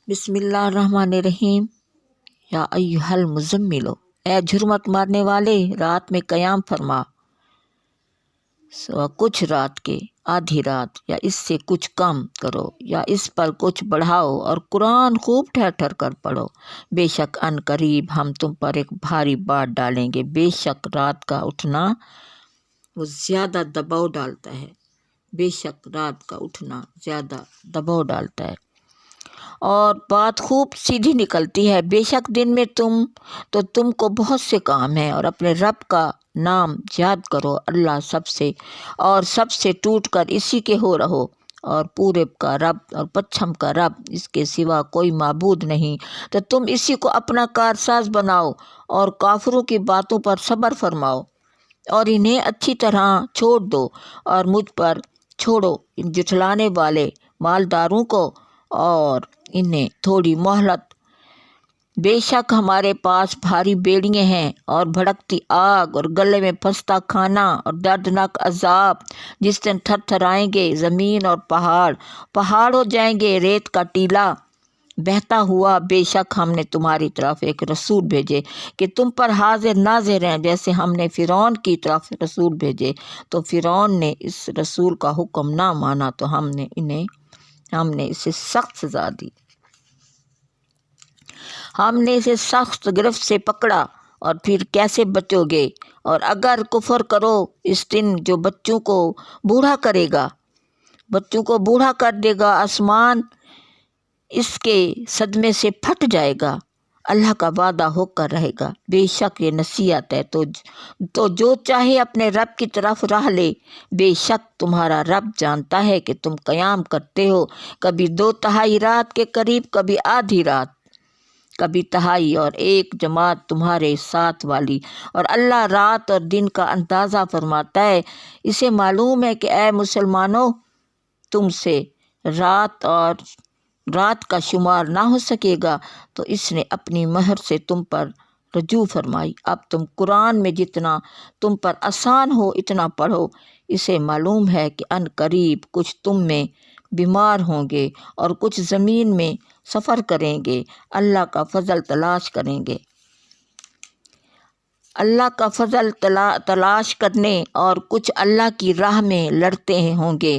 بسم اللہ الرحمن الرحیم۔ یا ایھا المزمل، اے جھرمٹ مارنے والے، رات میں قیام فرما، سوا کچھ رات کے، آدھی رات یا اس سے کچھ کم کرو یا اس پر کچھ بڑھاؤ، اور قرآن خوب ٹھہر ٹھہر کر پڑھو۔ بے شک ان قریب ہم تم پر ایک بھاری بار ڈالیں گے۔ بے شک رات کا اٹھنا وہ زیادہ دباؤ ڈالتا ہے، بے شک رات کا اٹھنا زیادہ دباؤ ڈالتا ہے اور بات خوب سیدھی نکلتی ہے۔ بے شک دن میں تم کو بہت سے کام ہیں، اور اپنے رب کا نام یاد کرو۔ اللہ سب سے ٹوٹ کر اسی کے ہو رہو، اور پورب کا رب اور پچھم کا رب، اس کے سوا کوئی معبود نہیں، تو تم اسی کو اپنا کارساز بناؤ اور کافروں کی باتوں پر صبر فرماؤ، اور انہیں اچھی طرح چھوڑ دو، اور مجھ پر چھوڑو ان جھٹلانے والے مالداروں کو، اور انہیں تھوڑی مہلت۔ بے شک ہمارے پاس بھاری بیڑیاں ہیں، اور بھڑکتی آگ، اور گلے میں پھنستا کھانا، اور دردناک عذاب، جس دن تھر تھرائیں گے زمین اور پہاڑ ہو جائیں گے ریت کا ٹیلا بہتا ہوا۔ بے شک ہم نے تمہاری طرف ایک رسول بھیجے کہ تم پر حاضر ناظر ہیں، جیسے ہم نے فرعون کی طرف رسول بھیجے، تو فرعون نے اس رسول کا حکم نہ مانا، تو ہم نے اسے سخت سزا دی۔ ہم نے اسے سخت گرفت سے پکڑا، اور پھر کیسے بچو گے؟ اور اگر کفر کرو اس دن جو بچوں کو بوڑھا کر دے گا، آسمان اس کے صدمے سے پھٹ جائے گا، اللہ کا وعدہ ہو کر رہے گا۔ بے شک یہ نصیحت ہے تو جو چاہے اپنے رب کی طرف راہ لے۔ بے شک تمہارا رب جانتا ہے کہ تم قیام کرتے ہو، کبھی 2/3 رات کے قریب، کبھی آدھی رات، کبھی تہائی، اور ایک جماعت تمہارے ساتھ والی، اور اللہ رات اور دن کا اندازہ فرماتا ہے۔ اسے معلوم ہے کہ اے مسلمانوں، تم سے رات کا شمار نہ ہو سکے گا، تو اس نے اپنی مہر سے تم پر رجوع فرمائی۔ اب تم قرآن میں جتنا تم پر آسان ہو اتنا پڑھو۔ اسے معلوم ہے کہ ان قریب کچھ تم میں بیمار ہوں گے، اور کچھ زمین میں سفر کریں گے، اللہ کا فضل تلاش کریں گے۔ اللہ کا فضل تلاش کرنے، اور کچھ اللہ کی راہ میں لڑتے ہوں گے،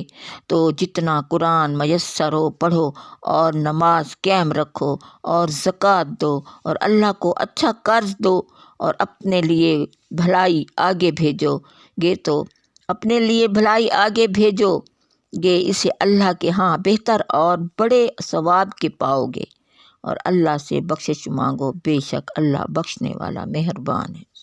تو جتنا قرآن میسر ہو پڑھو، اور نماز قائم رکھو، اور زکوٰۃ دو، اور اللہ کو اچھا قرض دو، اور اپنے لیے بھلائی آگے بھیجو گے، اسے اللہ کے ہاں بہتر اور بڑے ثواب کے پاؤ گے، اور اللہ سے بخشش مانگو، بے شک اللہ بخشنے والا مہربان ہے۔